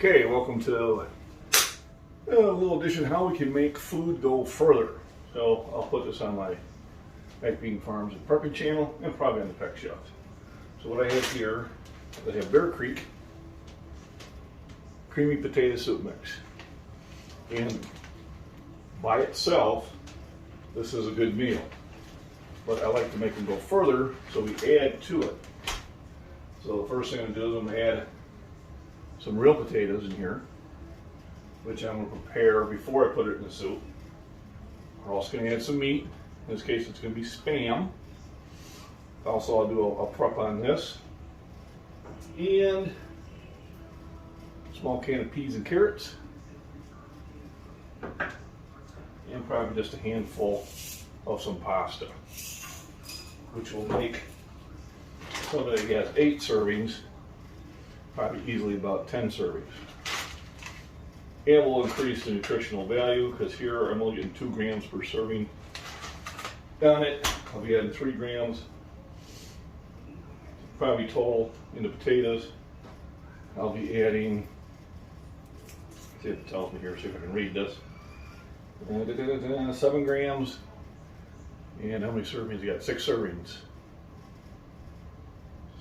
Okay, welcome to a little edition how we can make food go further. So I'll put this on my Mac Bean Farms and Prepping channel and probably on the Peck Shelf. So what I have here, I have BeerCreek creamy potato soup mix. And by itself, this is a good meal. But I like to make them go further, so we add to it. So the first thing I'm going to do is I'm going to add some real potatoes in here, which I'm going to prepare before I put it in the soup. We're also going to add some meat. In this case, it's going to be Spam. Also, I'll do a prep on this. And a small can of peas and carrots. And probably just a handful of some pasta, which will make so that it has 8 servings, probably easily about 10 servings. And will increase the nutritional value because here I'm only getting 2 grams per serving on it. I'll be adding 3 grams, probably total in the potatoes. I'll be adding, see if it tells me here, see if I can read this. 7 grams. And how many servings? You got 6 servings.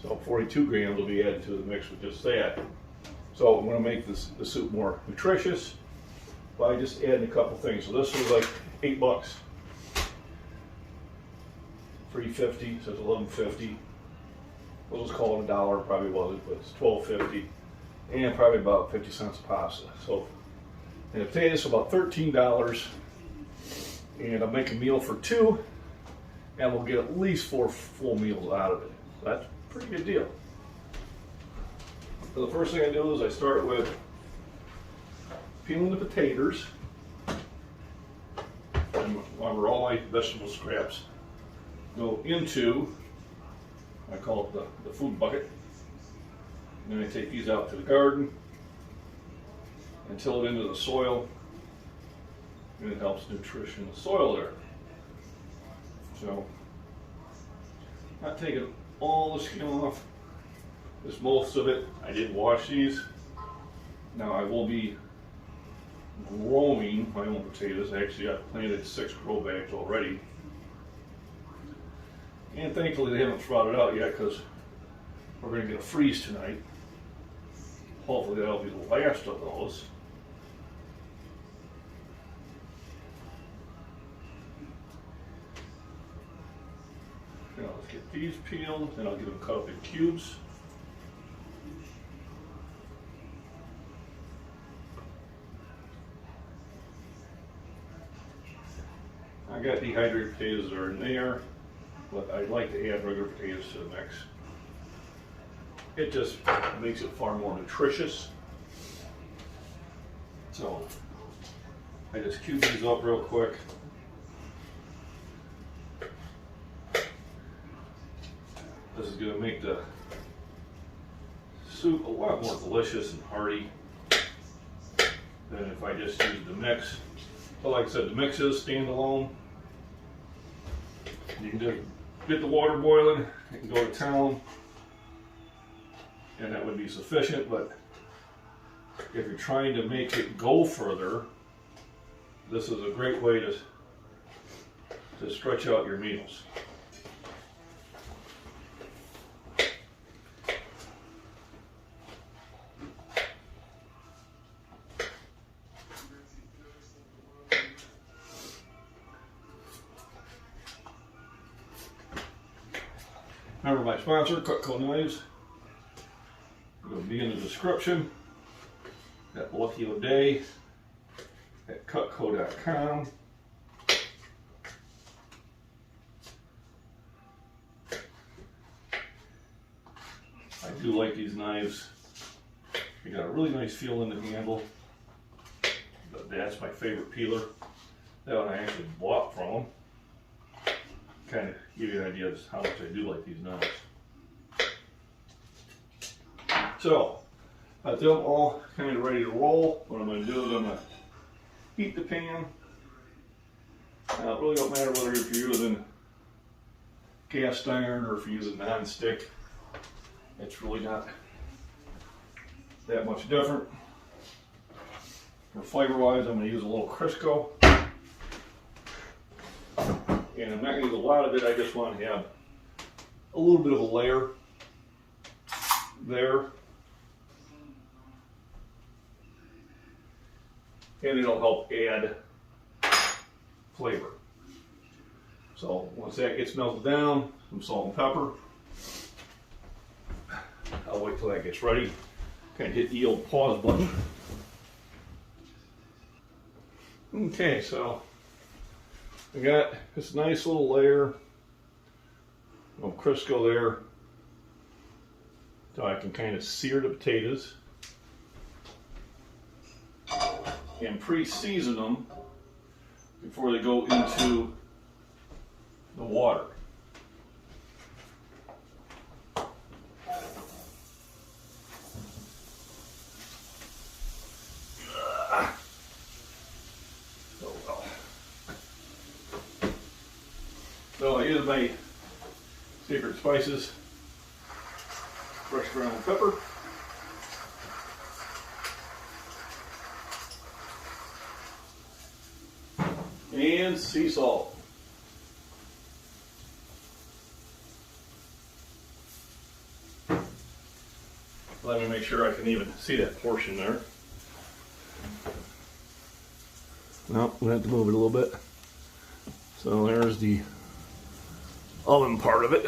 So 42 grams will be added to the mix with just that. So I'm going to make the soup more nutritious by just adding a couple things. So this was like $8. $3.50, so it's $11.50. We'll just call it $1, probably wasn't, but it's $12.50. And probably about 50 cents of pasta. So, and the potatoes are about $13. And I'll make a meal for 2. And we'll get at least 4 full meals out of it. So that's a pretty good deal. So the first thing I do is I start with peeling the potatoes. And where all my vegetable scraps go into, I call it the food bucket. And then I take these out to the garden and till it into the soil. And it helps nutrition the soil there. So, not taking all the skin off, just most of it. I did wash these. Now I will be growing my own potatoes. Actually, I've planted 6 grow bags already. And thankfully they haven't sprouted out yet because we're going to get a freeze tonight. Hopefully that'll be the last of those. Now let's get these peeled, and I'll get them cut up in cubes. I got dehydrated potatoes that are in there, but I like to add regular potatoes to the mix. It just makes it far more nutritious. So I just cube these up real quick. This is going to make the soup a lot more delicious and hearty than if I just used the mix. But like I said, the mix is standalone. You can just get the water boiling, you can go to town, and that would be sufficient. But if you're trying to make it go further, this is a great way to stretch out your meals. Remember my sponsor, Cutco Knives. It'll be in the description. Got Lucky O'Day at Cutco.com. I do like these knives. They got a really nice feel in the handle. But that's my favorite peeler. That one I actually bought from them. Kind of give you an idea of how much I do like these knives. So, I've got them all kind of ready to roll. What I'm going to do is I'm going to heat the pan. Now, it really don't matter whether if you're using cast iron or if you're using non-stick. It's really not that much different. For flavor-wise, I'm going to use a little Crisco. And I'm not going to use a lot of it, I just want to have a little bit of a layer there. And it'll help add flavor. So once that gets melted down, some salt and pepper. I'll wait till that gets ready. Kind of hit the old pause button. Okay, so I got this nice little layer of Crisco there, so I can kind of sear the potatoes and pre-season them before they go into the water. So I use my secret spices, fresh ground pepper, and sea salt. Let me make sure I can even see that portion there. No, we have to move it a little bit. So there's the oven part of it.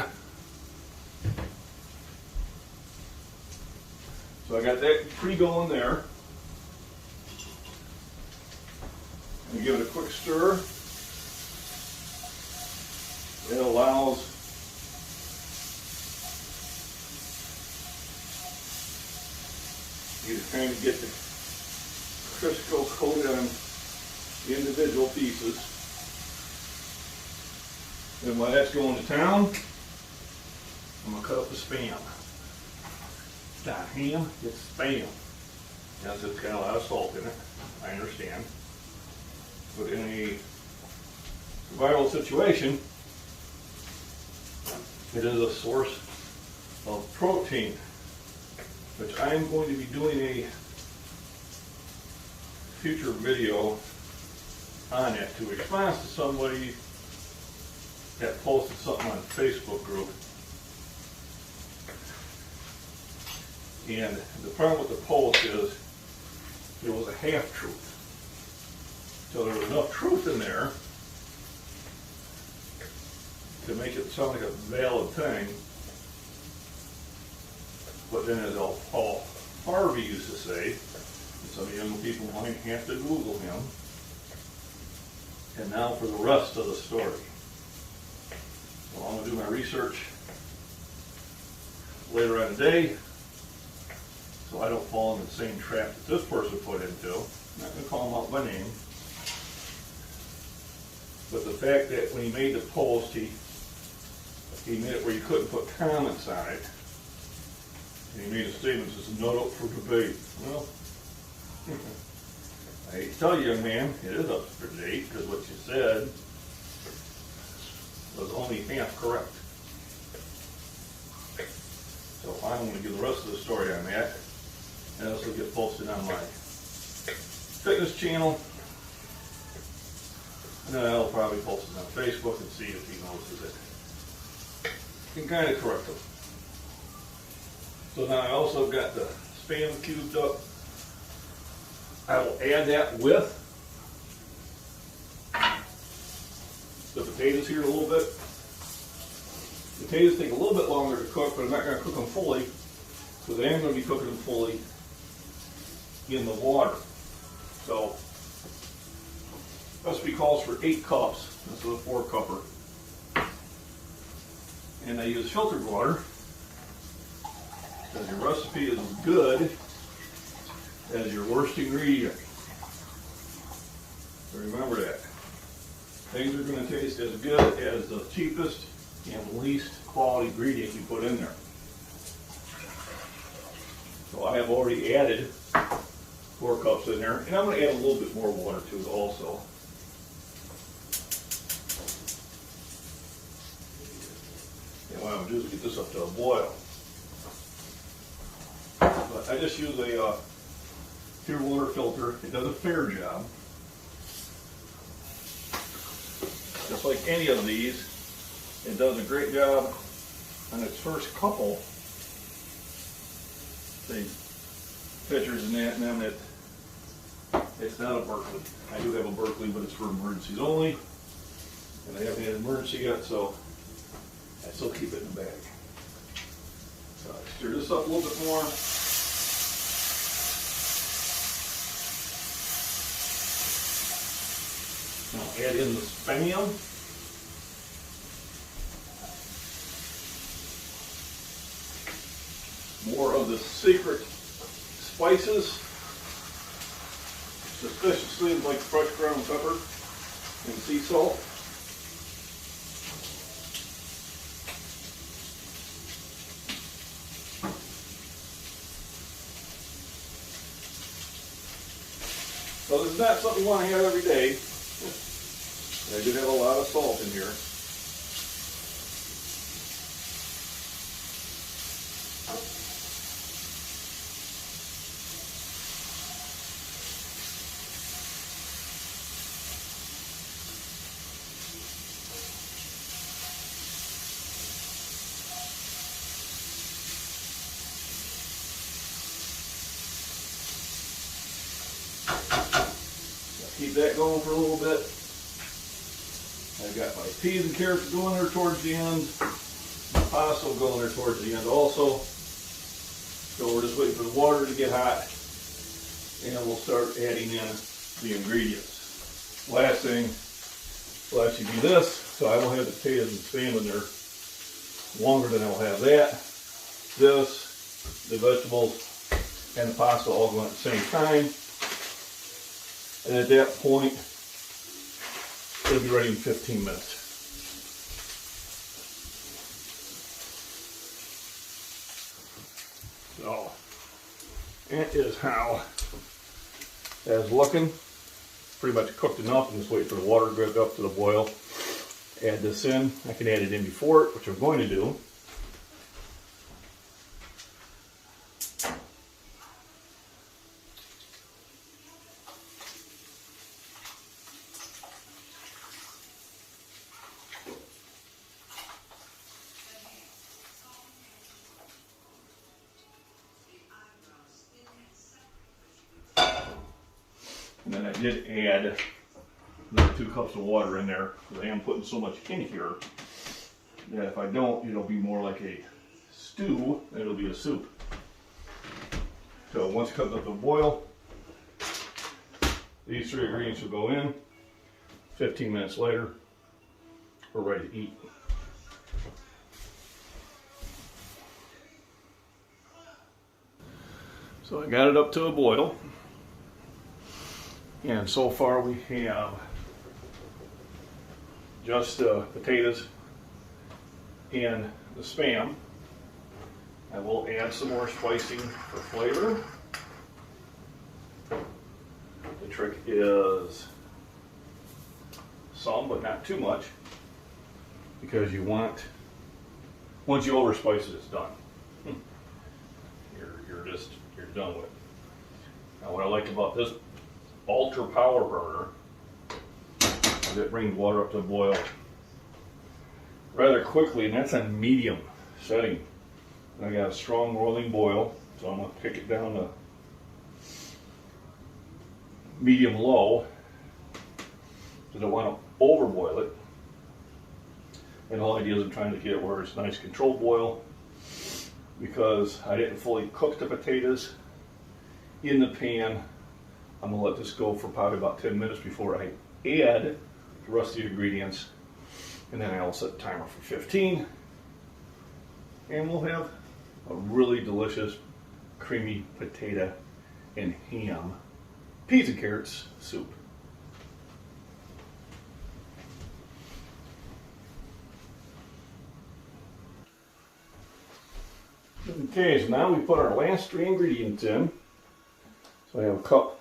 So I got that pre-going there. And give it a quick stir. It allows you to kind of get the Crisco coated on the individual pieces. And while that's going to town, I'm going to cut up the Spam. It's not ham, it's Spam. Yes, it's got a lot of salt in it, I understand. But in a survival situation, it is a source of protein, which I'm going to be doing a future video on it to respond to somebody that posted something on a Facebook group. And the problem with the post is it was a half-truth. So there was enough truth in there to make it sound like a valid thing. But then, as Paul Harvey used to say, and some young people might have to Google him. And now for the rest of the story. So I'm going to do my research later on today, so I don't fall in the same trap that this person put into. I'm not going to call him out by name. But the fact that when he made the post, he made it where you couldn't put comments on it. And he made a statement that says, not up for debate. Well, I hate to tell you, young man, it is up for debate, because what you said was only half correct. So I'm going to give the rest of the story on that, and this will get posted on my fitness channel, and then I'll probably post it on Facebook and see if he notices it. You can kind of correct them. So now I also got the Spam cubed up. I will add that with the potatoes here a little bit. Potatoes take a little bit longer to cook, but I'm not going to cook them fully, because I am going to be cooking them fully in the water. So, recipe calls for 8 cups. This is a 4-cupper. And I use filtered water, because your recipe is as good as your worst ingredient. So remember that. Things are going to taste as good as the cheapest and least quality ingredient you put in there. So I have already added 4 cups in there, and I'm going to add a little bit more water to it also. And what I'm going to do is get this up to a boil. But I just use a pure water filter. It does a fair job. Just like any of these, it does a great job on its first couple. The pitchers and that, and then it's not a Berkeley. I do have a Berkeley, but it's for emergencies only. And I haven't had an emergency yet, so I still keep it in the bag. So I stir this up a little bit more. Now add in the Spam. More of the secret spices, suspiciously like fresh ground pepper and sea salt. So this is not something you want to have every day. I do have a lot of salt in here. Keep that going for a little bit. I've got my peas and carrots going there towards the end. My pasta will go in there towards the end also. So we're just waiting for the water to get hot, and we'll start adding in the ingredients. Last thing, we'll actually do this, so I will have the potatoes and Spam in there longer than I'll have that. This, the vegetables, and the pasta all going at the same time. And at that point, it'll be ready in 15 minutes. So, that is how that's looking. Pretty much cooked enough. I'm just waiting for the water to get up to the boil. Add this in. I can add it in before it, which I'm going to do. And then I did add the 2 cups of water in there, because I am putting so much in here that if I don't, it'll be more like a stew than it'll be a soup. So once it comes up to boil, these 3 ingredients will go in. 15 minutes later, we're ready to eat. So I got it up to a boil. And so far we have just the potatoes and the Spam. I will add some more spicing for flavor. The trick is some, but not too much, because you want, once you overspice it, it's done. You're done with it. Now what I like about this ultra power burner is it brings water up to a boil rather quickly, and that's on medium setting. And I got a strong rolling boil, so I'm going to kick it down to medium low because I don't want to overboil it. And the whole idea is I'm trying to get it where it's a nice controlled boil, because I didn't fully cook the potatoes in the pan. I'm going to let this go for probably about 10 minutes before I add the rest of the ingredients. And then I'll set the timer for 15. And we'll have a really delicious creamy potato and ham, peas and carrots soup. Okay, so now we put our last 3 ingredients in. So I have a cup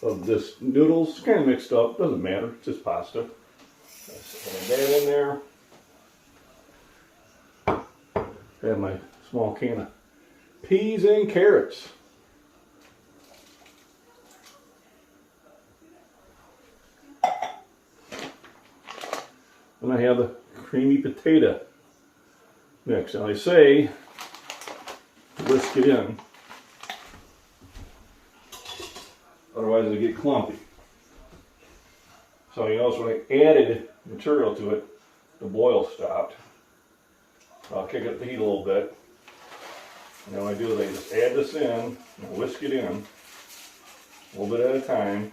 of this noodles, kind of mixed up, doesn't matter, it's just pasta. Add that in there. I have my small can of peas and carrots. And I have the creamy potato mix. Now they say to whisk it in, otherwise it'll get clumpy. So you notice when I added material to it, the boil stopped. I'll kick up the heat a little bit. And then what I do is I just add this in and whisk it in a little bit at a time.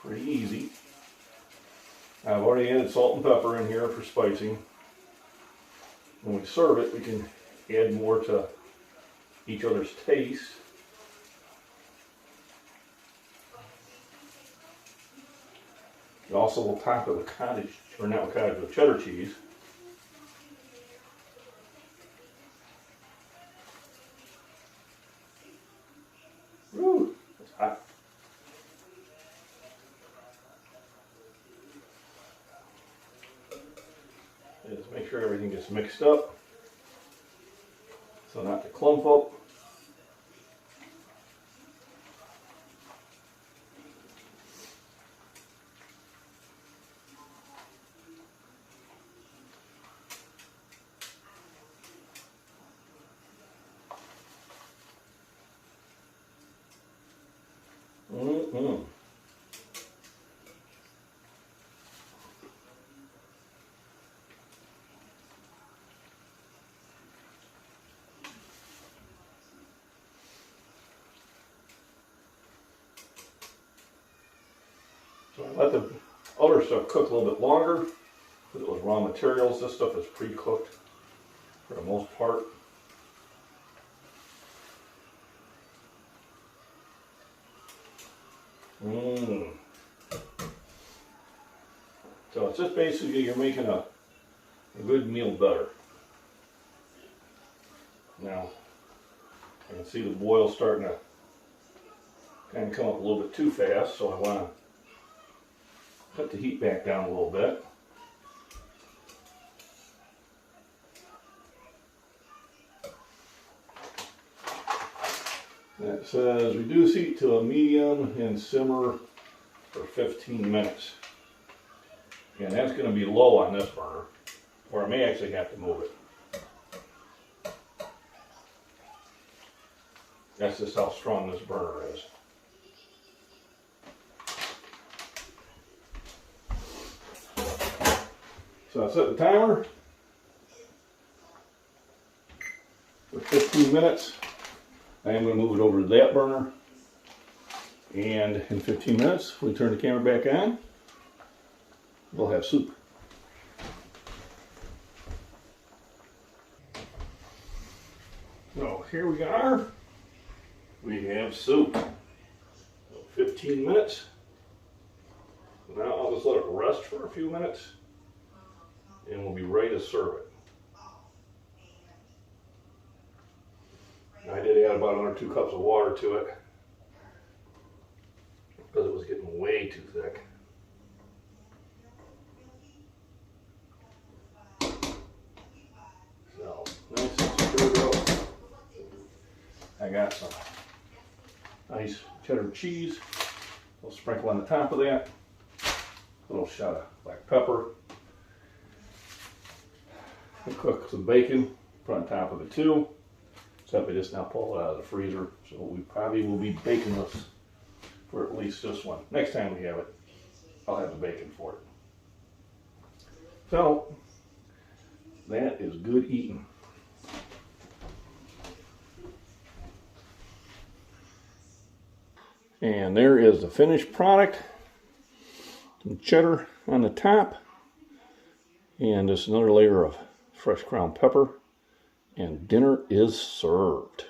Pretty easy. I've already added salt and pepper in here for spicing. When we serve it, we can add more to each other's taste. You also will top it with cottage, or not with cottage, with cheddar cheese. Woo, it's hot. Just make sure everything gets mixed up, so not to clump up. So I let the other stuff cook a little bit longer because it was raw materials. This stuff is pre-cooked for the most part. So it's just basically you're making a good meal better. Now, I can see the boil starting to kind of come up a little bit too fast, so I want to cut the heat back down a little bit. That says reduce heat to a medium and simmer for 15 minutes. And that's going to be low on this burner, or I may actually have to move it. That's just how strong this burner is. So I set the timer for 15 minutes. I am going to move it over to that burner. And in 15 minutes, we turn the camera back on. We'll have soup. So here we are. We have soup. 15 minutes. Now I'll just let it rest for a few minutes and we'll be ready to serve it. I did add about 1 or 2 cups of water to it because it was getting way too thick. So, nice and stirred up. I got some nice cheddar cheese. We'll sprinkle on the top of that. A little shot of black pepper. We'll cook some bacon, put on top of it too. Except I just now pulled it out of the freezer, so we probably will be baconless for at least this one. Next time we have it, I'll have the bacon for it. So, that is good eating. And there is the finished product. Some cheddar on the top. And just another layer of fresh ground pepper. And dinner is served.